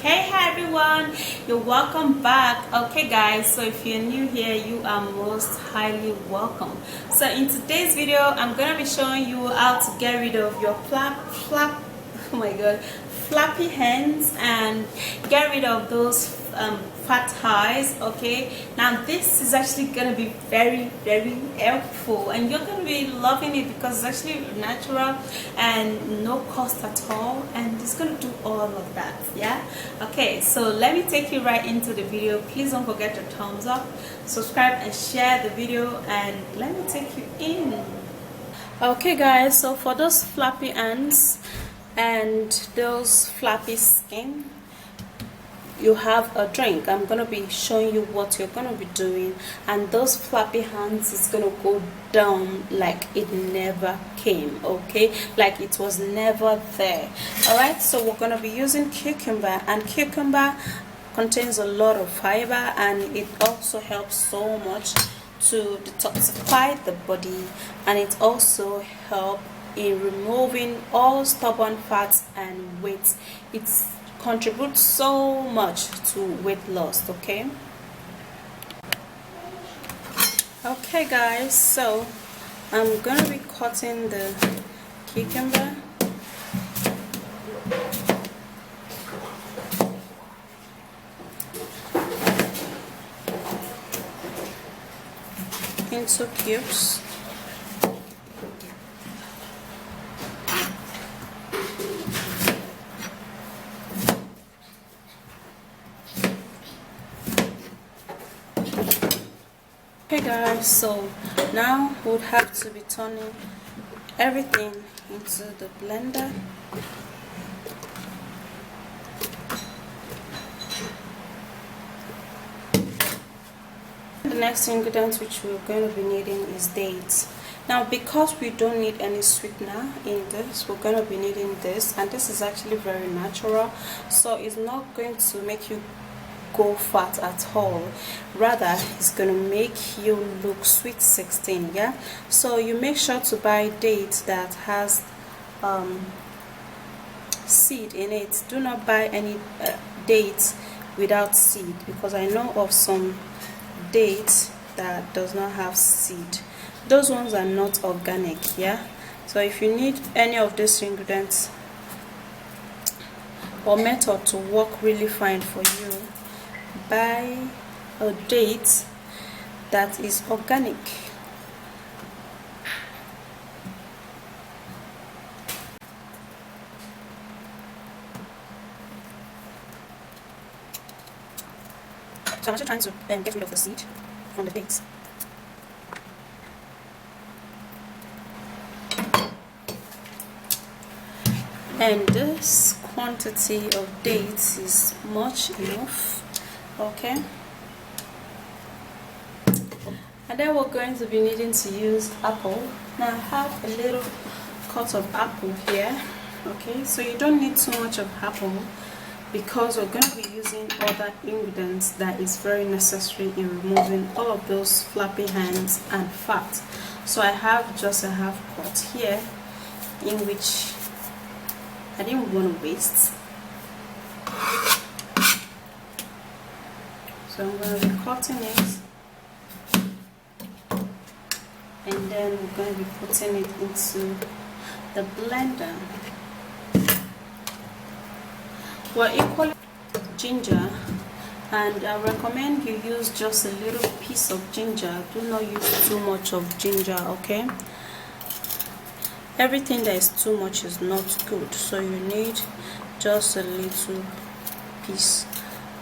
Hi everyone, you're welcome back. Okay guys, so if you're new here, you are most highly welcome. So in today's video, I'm gonna be showing you how to get rid of your oh my god, flappy hands and get rid of those fat thighs. Okay, now this is actually gonna be very helpful and you're gonna be loving it because it's actually natural and no cost at all, and it's gonna do all of that. Yeah, okay, so let me take you right into the video. Please don't forget to thumbs up, subscribe and share the video, and let me take you in. Okay guys, so for those flappy hands and those flappy skin, you have a drink. I'm gonna be showing you what you're gonna be doing, and those flappy hands is gonna go down like it never came. Okay, like it was never there. All right, so we're gonna be using cucumber, and cucumber contains a lot of fiber and it also helps so much to detoxify the body, and it also helps in removing all stubborn fats and weight. It's contributes so much to weight loss. Okay guys, so I'm gonna be cutting the cucumber into cubes. Okay guys, so now we would have to be turning everything into the blender. The next ingredient which we're going to be needing is dates. Now because we don't need any sweetener in this, we're going to be needing this, and this is actually very natural, so it's not going to make you go fat at all, rather it's gonna make you look sweet 16. Yeah, so you make sure to buy dates that has seed in it. Do not buy any dates without seed, because I know of some dates that does not have seed. Those ones are not organic. Yeah, so if you need any of these ingredients or method to work really fine for you, buy a date that is organic. So I'm actually trying to get rid of the seed from the dates. And this quantity of dates is much enough. Okay, and then we're going to be needing to use apple. Now I have a little cut of apple here. Okay, so you don't need too much of apple because we're going to be using other ingredients that is very necessary in removing all of those flappy hands and fat. So I have just a half cut here, in which I didn't want to waste. So I'm going to be cutting it, and then we're going to be putting it into the blender. We're equally ginger, and I recommend you use just a little piece of ginger. Do not use too much of ginger. Okay, everything that is too much is not good, so you need just a little piece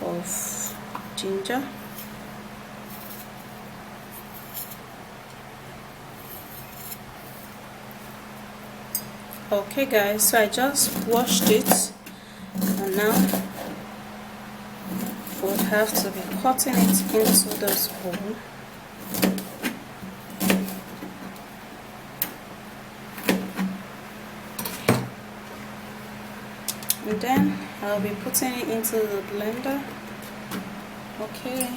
of ginger. Okay guys, so I just washed it, and now we'll have to be cutting it into this bowl. And then I'll be putting it into the blender. Okay,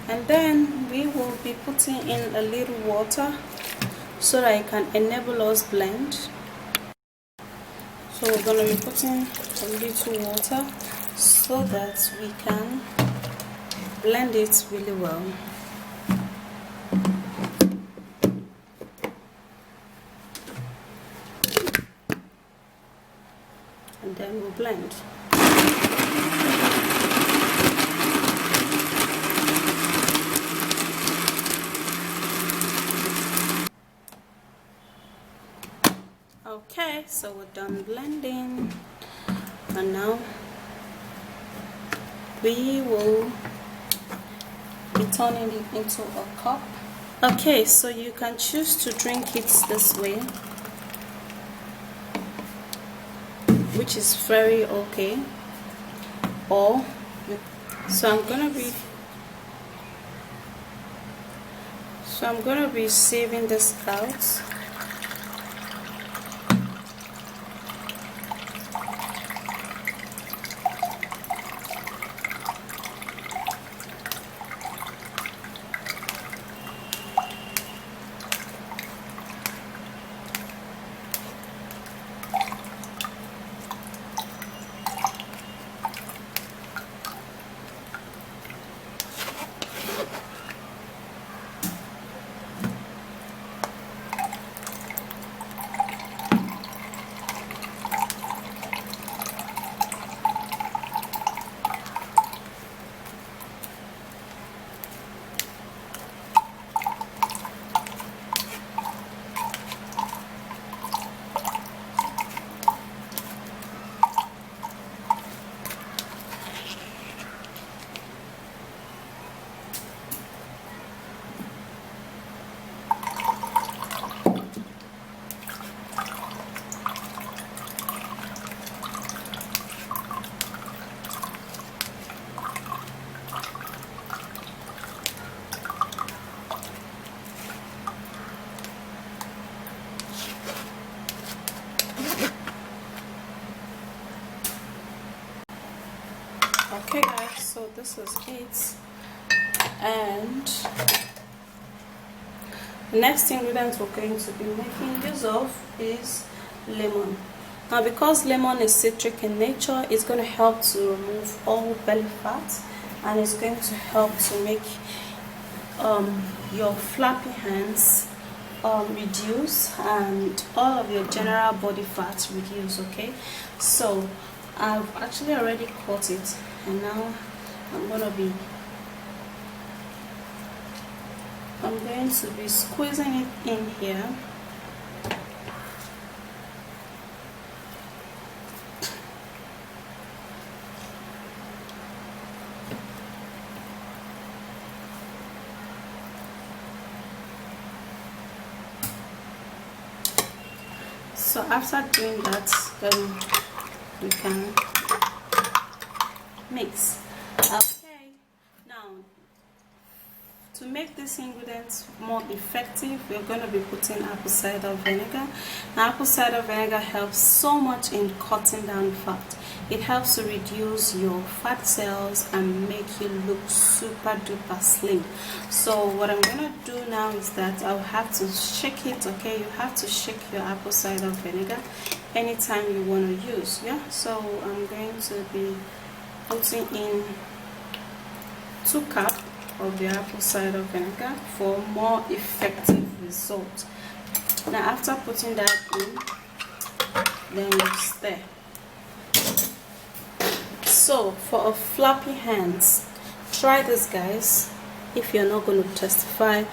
and then we will be putting in a little water so that it can enable us blend. So we're going to be putting a little water so that we can blend it really well. And then we'll blend. Okay, so we're done blending, and now we will be turning it into a cup. Okay, so you can choose to drink it this way, which is very okay, or so I'm gonna be saving this out. Okay guys, so this is it, and the next ingredient we're going to be making use of is lemon. Now because lemon is citric in nature, it's going to help to remove all belly fat, and it's going to help to make your flappy hands reduce, and all of your general body fat reduce. Okay, so I've actually already cut it, and now I'm going to be squeezing it in here. So after doing that, then we can mix. Okay, now to make this ingredient more effective, we're going to be putting apple cider vinegar. Now apple cider vinegar helps so much in cutting down fat. It helps to reduce your fat cells and make you look super duper slim. So what I'm gonna do now is that I'll have to shake it. Okay, you have to shake your apple cider vinegar anytime you want to use. Yeah, so I'm going to be putting in 2 cups of the apple cider vinegar for more effective result. Now after putting that in, then you stir. So for a flappy hands, try this guys. If you're not going to testify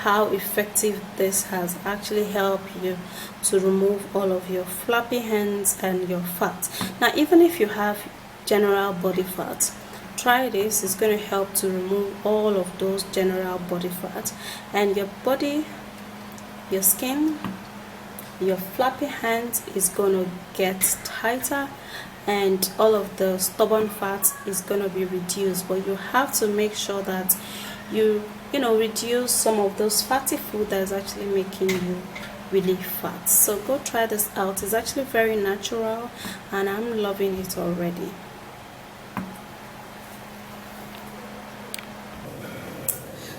how effective this has actually helped you to remove all of your flappy hands and your fat. Now even if you have general body fat, try this. It's going to help to remove all of those general body fat, and your body, your skin, your flappy hands is going to get tighter, and all of the stubborn fat is going to be reduced. But you have to make sure that you reduce some of those fatty food that is actually making you really fat. So go try this out. It's actually very natural, and I'm loving it already.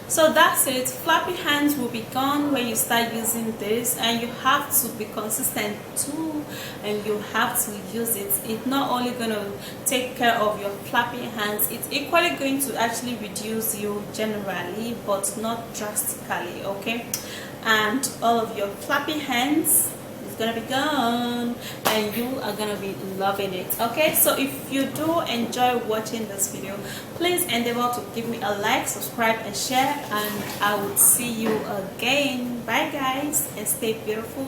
So that's it. Flappy hands will be gone when you start using this, and you have to be consistent too, and you have to use it. It's not only going to take care of your flappy hands, it's equally going to actually reduce you generally, but not drastically, okay? And all of your flappy hands gonna be gone, and you are gonna be loving it. Okay, so if you do enjoy watching this video, please endeavor to give me a like, subscribe and share, and I will see you again. Bye guys, and stay beautiful.